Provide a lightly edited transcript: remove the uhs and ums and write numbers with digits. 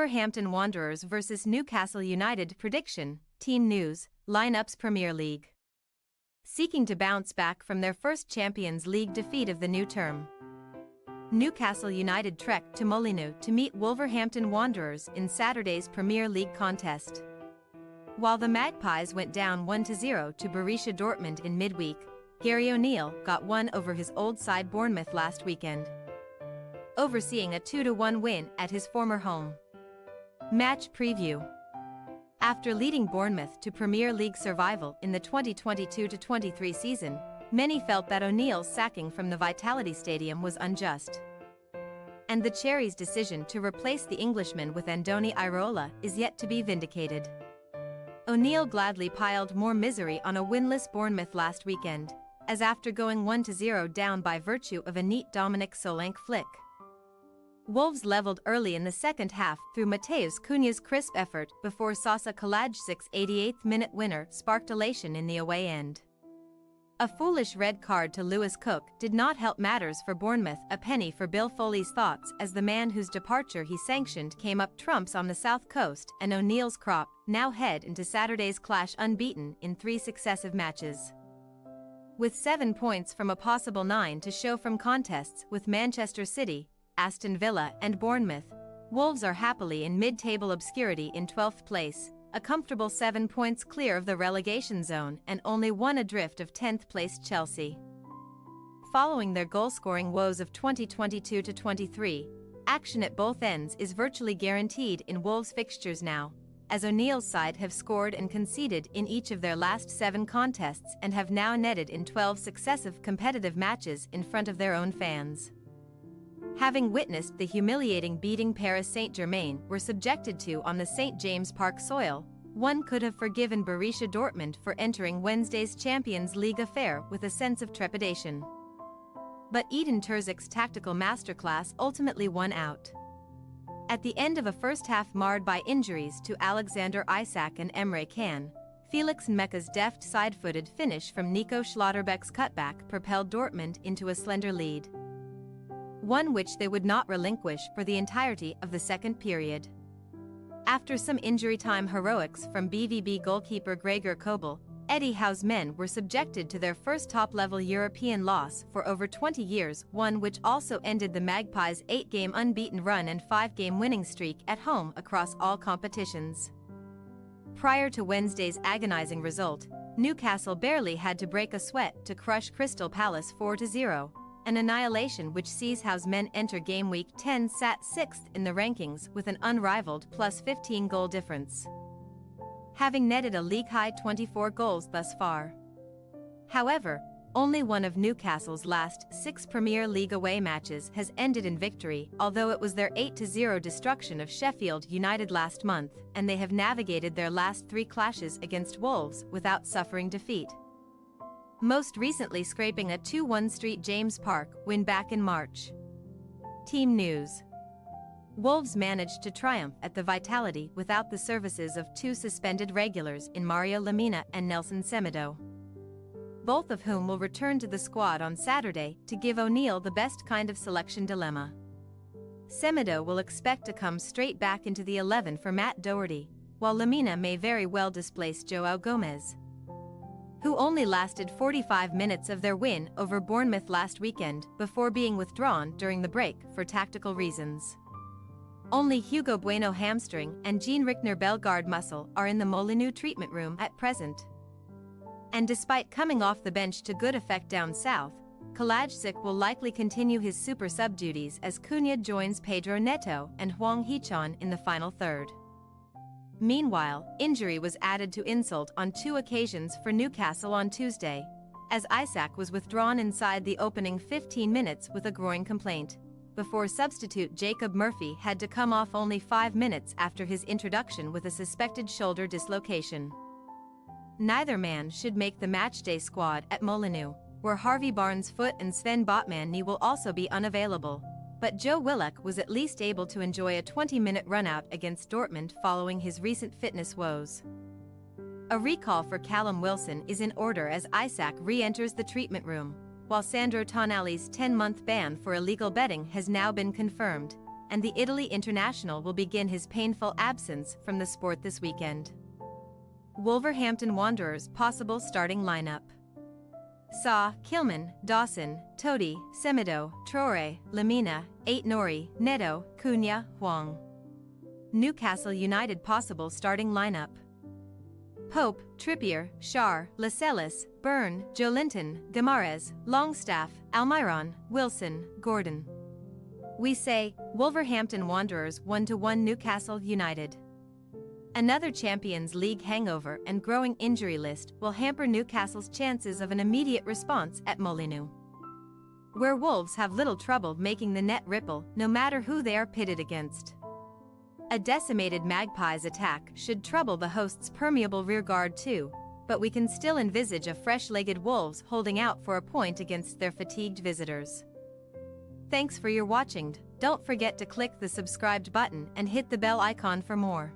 Wolverhampton Wanderers vs Newcastle United prediction, team news, lineups Premier League. Seeking to bounce back from their first Champions League defeat of the new term, Newcastle United trekked to Molineux to meet Wolverhampton Wanderers in Saturday's Premier League contest. While the Magpies went down 1-0 to Borussia Dortmund in midweek, Gary O'Neill got one over his old side Bournemouth last weekend, overseeing a 2-1 win at his former home. Match preview. After leading Bournemouth to Premier League survival in the 2022-23 season, many felt that O'Neill's sacking from the Vitality Stadium was unjust, and the Cherries' decision to replace the Englishman with Andoni Iraola is yet to be vindicated. O'Neill gladly piled more misery on a winless Bournemouth last weekend, as after going 1-0 down by virtue of a neat Dominic Solanke flick, Wolves levelled early in the second half through Matheus Cunha's crisp effort before Sasa Kalajdzic's 88th-minute winner sparked elation in the away end. A foolish red card to Lewis Cook did not help matters for Bournemouth a penny for Bill Foley's thoughts as the man whose departure he sanctioned came up trumps on the South Coast, and O'Neill's crop now head into Saturday's clash unbeaten in 3 successive matches. With 7 points from a possible 9 to show from contests with Manchester City, Aston Villa and Bournemouth, Wolves are happily in mid-table obscurity in 12th place, a comfortable 7 points clear of the relegation zone and only 1 adrift of 10th-placed Chelsea. Following their goal-scoring woes of 2022-23, action at both ends is virtually guaranteed in Wolves' fixtures now, as O'Neill's side have scored and conceded in each of their last 7 contests and have now netted in 12 successive competitive matches in front of their own fans. Having witnessed the humiliating beating Paris Saint-Germain were subjected to on the St. James Park soil, one could have forgiven Borussia Dortmund for entering Wednesday's Champions League affair with a sense of trepidation. But Edin Terzic's tactical masterclass ultimately won out. At the end of a first half marred by injuries to Alexander Isak and Emre Can, Felix Nmeka's deft side-footed finish from Nico Schlotterbeck's cutback propelled Dortmund into a slender lead, one which they would not relinquish for the entirety of the second period. After some injury time heroics from BVB goalkeeper Gregor Kobel, Eddie Howe's men were subjected to their first top-level European loss for over 20 years, one which also ended the Magpies' 8-game unbeaten run and 5-game winning streak at home across all competitions. Prior to Wednesday's agonizing result, Newcastle barely had to break a sweat to crush Crystal Palace 4-0. An annihilation which sees Howe's men enter game week 10 sat 6th in the rankings with an unrivaled +15 goal difference, having netted a league-high 24 goals thus far. However, only one of Newcastle's last 6 Premier League away matches has ended in victory, although it was their 8-0 destruction of Sheffield United last month, and they have navigated their last 3 clashes against Wolves without suffering defeat, most recently scraping a 2-1 St. James Park win back in March. Team news. Wolves managed to triumph at the Vitality without the services of 2 suspended regulars in Mario Lemina and Nelson Semedo, both of whom will return to the squad on Saturday to give O'Neill the best kind of selection dilemma. Semedo will expect to come straight back into the 11 for Matt Doherty, while Lemina may very well displace João Gomes, who only lasted 45 minutes of their win over Bournemouth last weekend before being withdrawn during the break for tactical reasons. Only Hugo Bueno hamstring and Jean Rickner Bellegarde muscle are in the Molineux treatment room at present. And despite coming off the bench to good effect down south, Kalajdzic will likely continue his super sub duties as Cunha joins Pedro Neto and Hwang Hee-chan in the final third. Meanwhile, injury was added to insult on 2 occasions for Newcastle on Tuesday, as Isak was withdrawn inside the opening 15 minutes with a groin complaint, before substitute Jacob Murphy had to come off only 5 minutes after his introduction with a suspected shoulder dislocation. Neither man should make the matchday squad at Molineux, where Harvey Barnes-Foot and Sven Botman will also be unavailable, but Joe Willock was at least able to enjoy a 20-minute run-out against Dortmund following his recent fitness woes. A recall for Callum Wilson is in order as Isak re-enters the treatment room, while Sandro Tonali's 10-month ban for illegal betting has now been confirmed, and the Italy international will begin his painful absence from the sport this weekend. Wolverhampton Wanderers' possible starting lineup: Saw, Kilman, Dawson, Toti, Semedo, Traore, Lamina, Ait-Nouri, Neto, Cunha, Huang. Newcastle United possible starting lineup: Pope, Trippier, Schär, Lascelles, Byrne, Joelinton, Guimaraes, Longstaff, Almiron, Wilson, Gordon. We say, Wolverhampton Wanderers 1-1 Newcastle United. Another Champions League hangover and growing injury list will hamper Newcastle's chances of an immediate response at Molineux, where Wolves have little trouble making the net ripple no matter who they are pitted against. A decimated Magpies attack should trouble the hosts' permeable rearguard too, but we can still envisage a fresh-legged Wolves holding out for a point against their fatigued visitors. Thanks for your watching. Don't forget to click the subscribed button and hit the bell icon for more.